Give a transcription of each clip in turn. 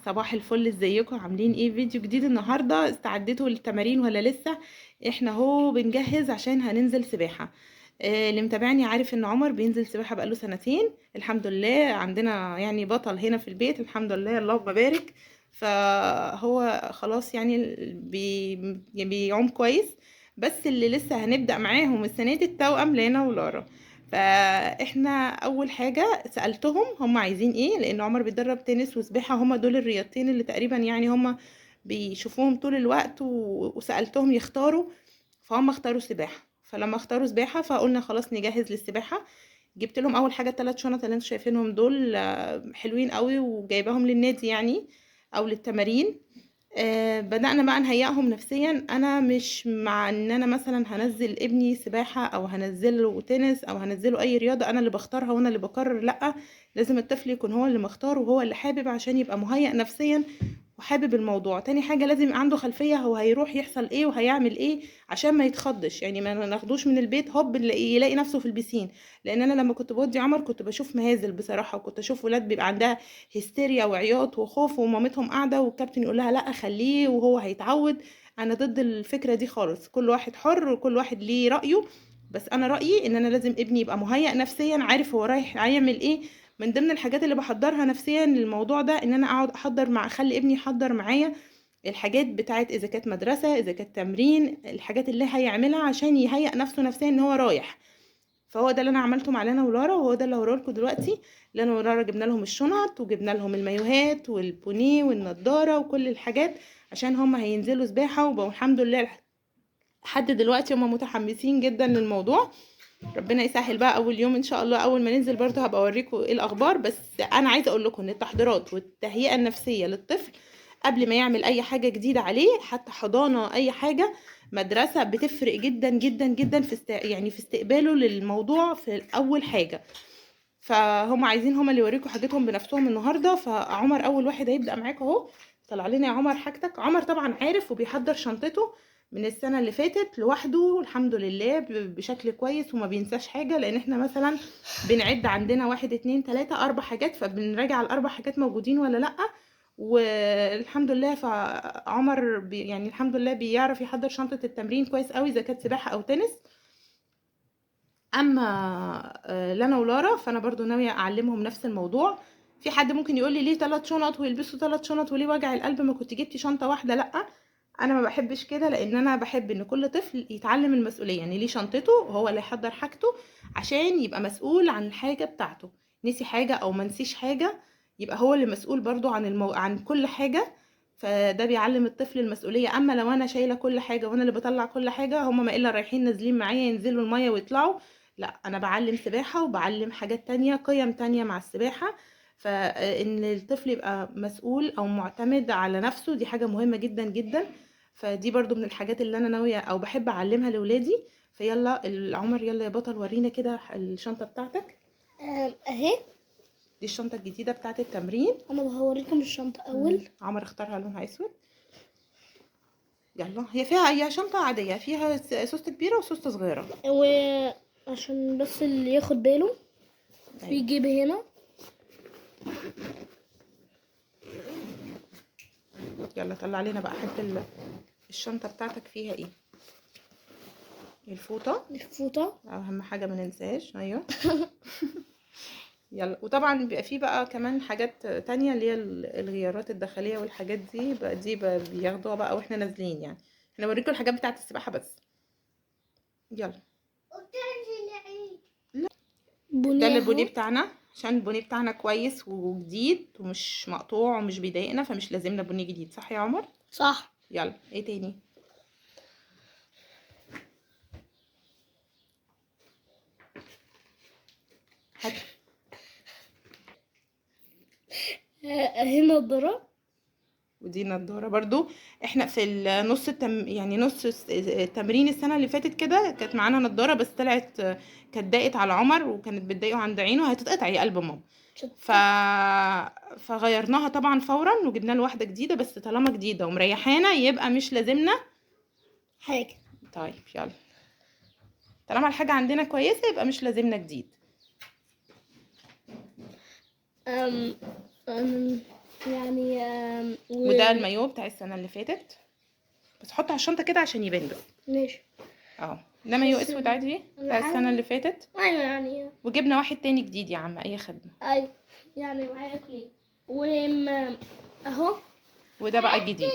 صباح الفل، ازيكم؟ عاملين ايه؟ فيديو جديد النهارده. استعدتوا للتمارين ولا لسه؟ احنا اهو بنجهز عشان هننزل سباحه. اللي متابعني عارف ان عمر بينزل سباحه بقاله سنتين الحمد لله. عندنا يعني بطل هنا في البيت الحمد لله، اللهم بارك. فهو خلاص يعني بيعوم كويس. بس اللي لسه هنبدأ معاهم السنه دي التوأم لينا ولارا. فاحنا اول حاجه سالتهم هم عايزين ايه، لان عمر بيتدرب تنس وسباحه، هم دول الرياضتين اللي تقريبا يعني هم بيشوفوهم طول الوقت وسالتهم يختاروا. فهم اختاروا سباحه. فلما اختاروا سباحه فقلنا خلاص نجهز للسباحه. جبت لهم اول حاجه 3 شنط اللي انتوا شايفينهم دول، حلوين قوي، وجايباهم للنادي يعني او للتمارين. بدأنا بقى نهيئهم نفسيا. انا مش مع ان انا مثلا هنزل ابني سباحة او هنزله تنس او هنزله اي رياضة انا اللي بختارها وانا اللي بقرر، لا، لازم الطفل يكون هو اللي مختار وهو اللي حابب عشان يبقى مهيئ نفسيا وحابب الموضوع. تاني حاجة لازم يبقى عنده خلفية هو هيروح يحصل ايه وهيعمل ايه عشان ما يتخضش، يعني ما ناخدوش من البيت هوب يلاقي نفسه في البسين. لان انا لما كنت بودي عمر كنت بشوف مهازل بصراحة، وكنت اشوف ولاد بيبقى عندها هستيريا وعياط وخوف ومامتهم قاعدة والكابتن يقول لها لا خليه وهو هيتعود. انا ضد الفكرة دي خالص، كل واحد حر وكل واحد ليه رأيه. بس انا رأيي ان انا لازم ابني يبقى مهيئ نفسيا، عارف هو رايح هيعمل ايه. من ضمن الحاجات اللي بحضرها نفسيا للموضوع ده ان انا اقعد احضر اخلي ابني يحضر معايا الحاجات بتاعت اذا كانت مدرسة اذا كانت تمرين، الحاجات اللي هيعملها عشان يهيئ نفسه نفسيا ان هو رايح. فهو ده اللي انا عملته مع لنا ولارا، وهو ده اللي هوريه لكم دلوقتي. لنا ولارا جبنا لهم الشنط وجبنا لهم المايوهات والبونيه والنضاره وكل الحاجات عشان هم هينزلوا سباحه، وبقوا الحمد لله لحد دلوقتي هم متحمسين جدا للموضوع. ربنا يسهل بقى اول يوم ان شاء الله، اول ما ننزل برضه هبقى اوريكم ايه الاخبار. بس انا عايزه اقول لكم ان التحضيرات والتهيئه النفسيه للطفل قبل ما يعمل اي حاجه جديده عليه، حتى حضانه اي حاجه مدرسه، بتفرق جدا جدا جدا في يعني في استقباله للموضوع في اول حاجه. فهم عايزين هم اللي يوريكم حاجتهم بنفسهم النهارده. فعمر اول واحد هيبدا معاكم اهو. طلع لنا يا عمر حاجتك. عمر طبعا عارف وبيحضر شنطته من السنه اللي فاتت لوحده الحمد لله بشكل كويس، وما بينساش حاجه. لان احنا مثلا بنعد عندنا 1 2 3 4 حاجات، فبنراجع ال4 حاجات موجودين ولا لا. والحمد لله فعمر يعني الحمد لله بيعرف يحضر شنطه التمرين كويس قوي اذا كانت سباحه او تنس. اما لنا ولارا فانا برضو ناويه اعلمهم نفس الموضوع. في حد ممكن يقول لي ليه 3 شنط ويلبسوا 3 شنط وليه وجع القلب ما كنت جبتي شنطه واحده؟ لا، انا ما بحبش كده، لان انا بحب ان كل طفل يتعلم المسؤوليه، يعني ليه شنطته وهو اللي يحضر حاجته عشان يبقى مسؤول عن الحاجه بتاعته. نسي حاجه او ما نسيش حاجه يبقى هو اللي مسؤول برضو عن كل حاجه. فده بيعلم الطفل المسؤوليه. اما لو انا شايله كل حاجه وانا اللي بطلع كل حاجه، هم ما الا رايحين نازلين معايا ينزلوا الميه ويطلعوا. لا، انا بعلم سباحة وبعلم حاجات تانية، قيم تانية مع السباحة. فان الطفل يبقى مسؤول او معتمد على نفسه دي حاجة مهمة جدا جدا. فدي برضو من الحاجات اللي انا ناوية او بحب اعلمها لاولادي. فيلا العمر، يلا يا بطل ورينا كده الشنطة بتاعتك. اهي. دي الشنطة الجديدة بتاعت التمرين. انا بهوريكم الشنطه اول. عمر اختارها لونها اسود. يلا، هي شنطة عادية فيها سوستة كبيرة وسوستة صغيرة. وعشان بس اللي ياخد باله في جيب هنا. يلا طلع لنا بقى حتة الشنطة بتاعتك فيها ايه. الفوطه اهم حاجه ما ننساش. ايوه. يلا. وطبعا بيبقى فيه بقى كمان حاجات تانية اللي هي الغيارات الداخليه والحاجات دي بقى بياخدوها بقى واحنا نازلين. يعني احنا بوريكم الحاجات بتاعه السباحه بس. يلا. لا، ده بني اللي البونيه اهو. بتاعنا عشان البونيه بتاعنا كويس وجديد ومش مقطوع ومش بيضايقنا، فمش لازمنا بونيه جديد، صح يا عمر؟ صح. يلا، ايه تاني؟ هات. هنا الضرب. ودي نضاره برضو. احنا في النص يعني نص التمرين السنه اللي فاتت كده كانت معانا نضاره، بس طلعت كانت ضاقت على عمر وكانت بتضايقه عند عينه، هتتقطع يا قلب ماما. ف... فغيرناها طبعا فورا وجبنا له واحده جديده. بس طالما جديده ومريحانا يبقى مش لازمنا حاجه. طيب يلا، طالما الحاجه عندنا كويسه يبقى مش لازمنا جديد. أم أم يعني وده المايو بتاع السنه اللي فاتت، بس حطه على الشنطه كده عشان يبان بس. ماشي. ده مايو اسود عادي بتاع السنه اللي فاتت، ايوه يعني. وجبنا واحد تاني جديد يا عم، اي خدمه. ايوه يعني معايا كلين اهو. وده بقى الجديد،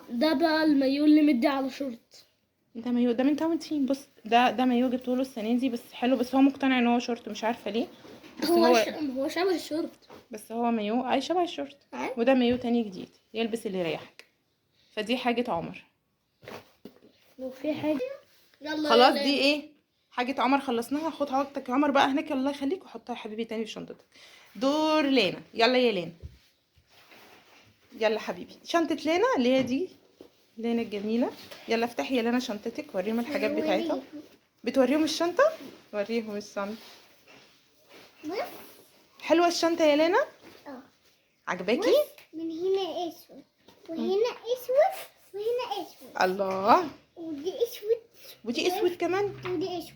ده بقى المايو اللي مدي على شورت. ده مايو ده من تاونتين. بص ده مايو جبته له السنه دي، بس حلو، بس هو مقتنع ان هو شورت، مش عارفه ليه. بس هو شبه الشورت. بس هو مايو اي شبه الشورت. أه؟ وده مايو تاني جديد يلبس اللي يريحك. فدي حاجه عمر. وفي حاجه يلا خلاص يلا. دي ايه حاجه عمر خلصناها. خد حاجتك يا عمر بقى هناك، الله يخليك، وحطها يا حبيبي تاني في شنطتك. دور لينا، يلا يا لينا، يلا حبيبي. شنطه لينا اللي هي دي، لينا الجميله. يلا افتحي يا لينا شنطتك، وريهم الحاجات بتاعتها. بتوريهم الشنطه، وريهم الشنطه. حلوه الشنطه يا لينا؟ عجباكي؟ من هنا اسود وهنا اسود وهنا اسود. الله، ودي اسود ودي اسود كمان، ودي اسود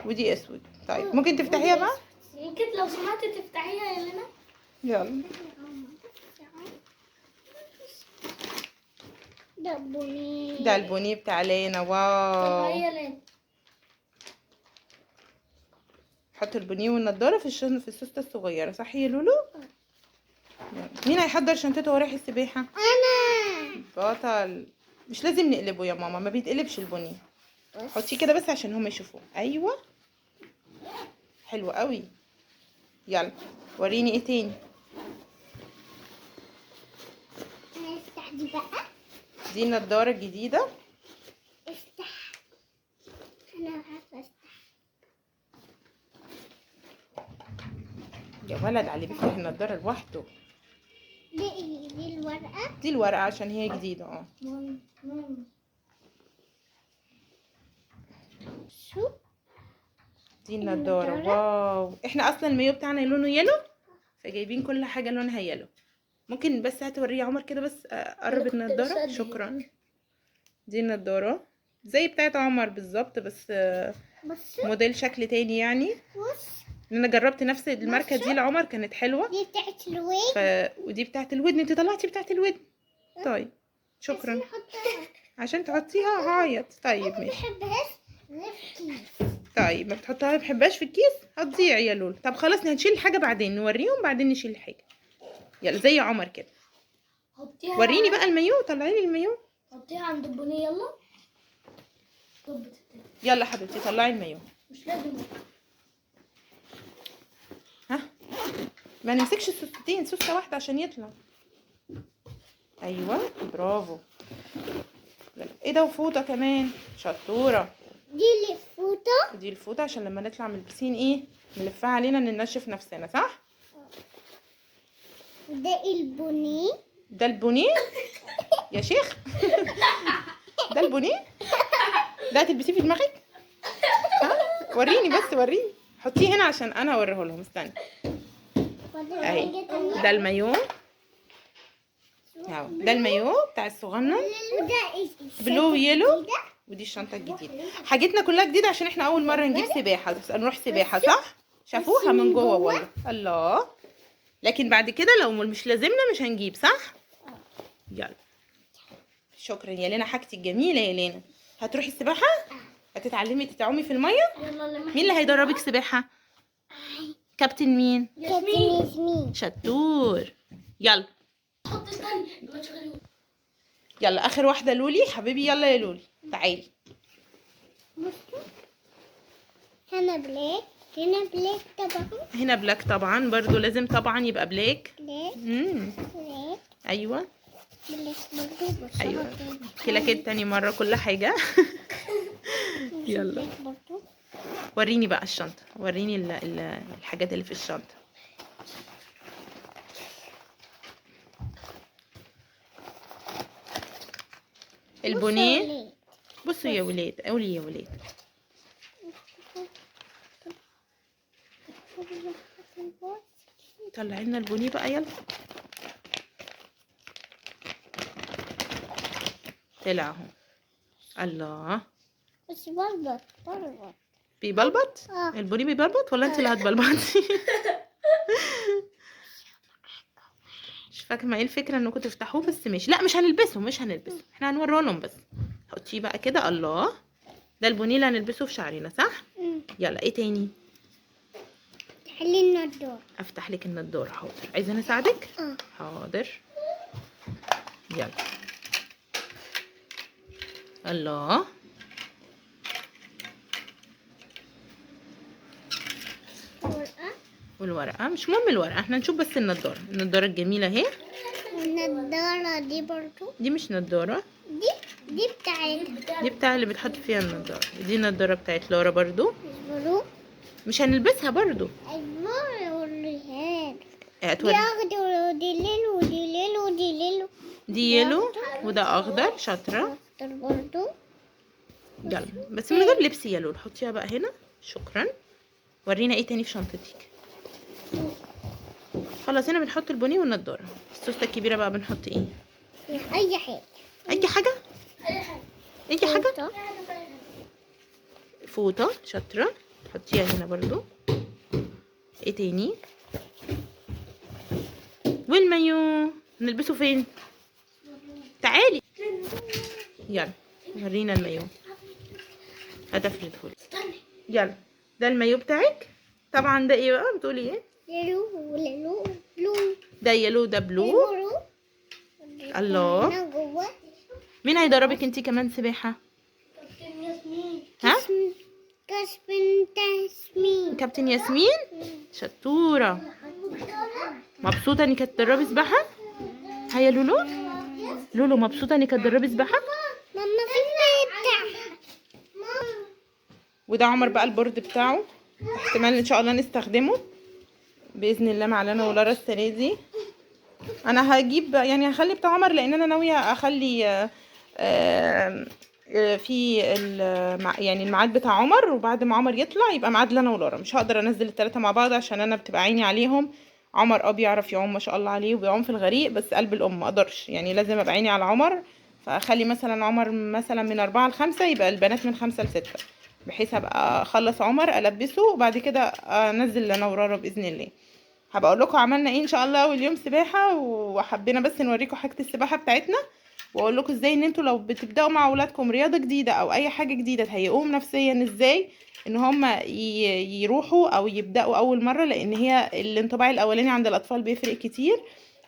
ودي اسود. طيب ممكن تفتحيها بقى؟ ممكن لو سمحتي تفتحيها يا لنا. يلا. ده بني. ده البونيه بتاع لينا. واو. هي لنا. حط البونيه والنضاره في في السوسته الصغيره، صح يا لولو؟ يلا. مين هيحضر شنطته وهو رايح السباحه؟ انا. بطل. مش لازم نقلبه يا ماما، ما بيتقلبش البونيه. حطيه كده بس عشان هم يشوفوه. ايوه حلو قوي. يلا وريني ايه تاني. افتح دي بقى. دي النضاره الجديده. افتح. انا عارفه افتح. يا ولد على اللي بيفتح النضاره لوحده. دي ايه؟ دي الورقه. دي الورقه عشان هي جديده. شو دي النضاره. واو. احنا اصلا المايو بتاعنا لونه يلو، فجايبين كل حاجه لونها يلو. ممكن بس هتوريه عمر كده بس، قرب النضاره. شكرا. دي النضاره زي بتاعت عمر بالظبط، بس بص موديل شكل تاني يعني. بص. انا جربت نفس الماركه دي لعمر، كانت حلوه. دي بتاعت الويل. ودي بتاعت الودن. انت طلعتي بتاعت الودن. طيب شكرا. نحطها. عشان تحطيها هعيط. طيب ما ماشي. بحبهاش نفكي. طيب ما بتحطها ما بحبهاش في الكيس هتضيع يا لول. طب خلاص هنشيل الحاجه بعدين، نوريهم بعدين نشيل الحاجه. يلا زي عمر كده. حطيها. وريني بقى المايو، طلعي لي المايو. حطيها عند البنيه يلا. يلا حبيبتي طلعي المايو. مش لازم. ها ما نمسكش السوستين، سوسته واحده عشان يطلع. ايوه برافو. ايه ده، وفوطه كمان، شطوره. دي اللي فوطه. دي الفوطه عشان لما نطلع من البسين ايه نلفها علينا ننشف نفسنا، صح؟ ده البني. ده البونيه يا شيخ. ده البونيه ده هتلبسيه في دماغك. ها وريني بس، وريني. حطيه هنا عشان انا اوريه لهم. استني. اهي ده المايو اهو. ده المايو بتاع الصغنن وده بلو يلو. ودي الشنطه الجديده. حاجتنا كلها جديده عشان احنا اول مره نجيب سباحه، بس نروح سباحه، صح؟ شافوها من جوه والله. الله. لكن بعد كده لو مش لازمنا مش هنجيب، صح؟ يلا. شكرا يا لينا، حاجتي الجميله يا لينا. هتروحي السباحه؟ هتتعلمي تعومي في الميه؟ مين اللي هيدربك سباحه؟ كابتن مين؟ ياسمين. شطور. يلا حط استني ما تشغليهوش. يلا اخر واحده لولي حبيبي. يلا يا لولي تعالي. بصوا هنا بلاك، هنا بلاك طبعا. هنا بلاك طبعا، برضو لازم طبعا يبقى بلاك. بلاك بلاك ايوه بلاك برضو. بصوا ايوه كده كده تاني مره كل حاجه. يلا بلاك برضو. وريني بقى الشنطه، وريني الحاجات اللي في الشنطه. البونيه. بصوا يا ولاد، قولي يا ولاد. طلعي لنا البونيه بقى يلا. طلع اهو. الله. بس بربط بيبلبط. البونيه بيبلبط ولا انت اللي هتبلبطي؟ فاكره ايه الفكره انكم تفتحوه، بس ماشي. لا مش هنلبسه، احنا هنوريه لهم بس. حطيه بقى كده. الله، ده البونيه اللي هنلبسه في شعرنا صح؟ يلا ايه تاني؟ حلي النضارة. افتح لك النضاره، حاضر. عايزه انا اساعدك؟ حاضر. يلا. الله، والورقه مش مهم الورقه، احنا نشوف بس النضاره الجميله اهي. والنضارة دي برضو. دي مش نضاره، دي بتاعتها. دي بتاع اللي بتحط فيها النضاره. دي النضاره بتاعت لورا برضو، اصبروا. مش هنلبسها برضو. اصبروا وريها. دي هتوري. اخضر ودي ليلو ودي ليلو ودي ليلو. دي يلو وده اخضر. شاطره. اخضر برضو. يلا بس من غير لبس يلو. حطيها بقى هنا. شكرا. ورينا ايه تاني في شنطتك. خلاص هنا بنحط البني والنضاره. السوسته الكبيره بقى بنحط ايه؟ اي حاجة. اي حاجه. اي حاجه. فوطة. فوطه. شاطره. حطيها هنا برضو. ايه تاني؟ والمايو نلبسه فين؟ تعالي يلا ورينا المايو. هتفردهولي. يلا ده المايو بتاعك. طبعا ده ايه بقى؟ بتقولي ايه؟ ليلو وليلو بلو. ده يلو ده بلو. بلو. الله. هنا جوه. مين هيدربك انتي كمان سباحة؟ ها؟ كسبن تسمين. كابتن ياسمين. شطورة. مبسوطة انك هتدربي سباحة؟ هيا لولو. لولو مبسوطة انك هتدربي سباحة؟ ماما في بتاعها. وده عمر بقى البورد بتاعه. احتمال ان شاء الله نستخدمه باذن الله مع لنا ولارا السنه دي. انا هجيب يعني هخلي بتاع عمر لان انا ناويه اخلي في يعني الميعاد بتاع عمر، وبعد ما عمر يطلع يبقى ميعاد لنا ولارا. مش هقدر انزل الثلاثه مع بعض عشان انا بتبقى عيني عليهم. عمر بيعرف يعوم ما شاء الله عليه وبيعوم في الغريق، بس قلب الام ما اقدرش، يعني لازم ابقى عيني على عمر. فاخلي مثلا عمر مثلا من 4 ل5، يبقى البنات من 5 ل6، بحيث ابقى اخلص عمر البسه وبعد كده انزل لنا ورارة باذن الله. هبقى اقول لكم عملنا ايه ان شاء الله اول يوم سباحه، وحبينا بس نوريكم حاجه السباحه بتاعتنا، واقول لكم ازاي ان انتوا لو بتبداوا مع اولادكم رياضه جديده او اي حاجه جديده تهيئوهم نفسيا ازاي ان هم يروحوا او يبداوا اول مره، لان هي الانطباع الاولاني عند الاطفال بيفرق كتير.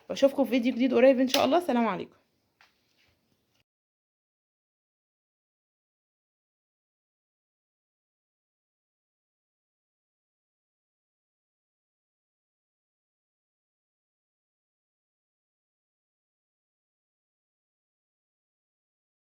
واشوفكم في فيديو جديد قريب ان شاء الله. سلام عليكم.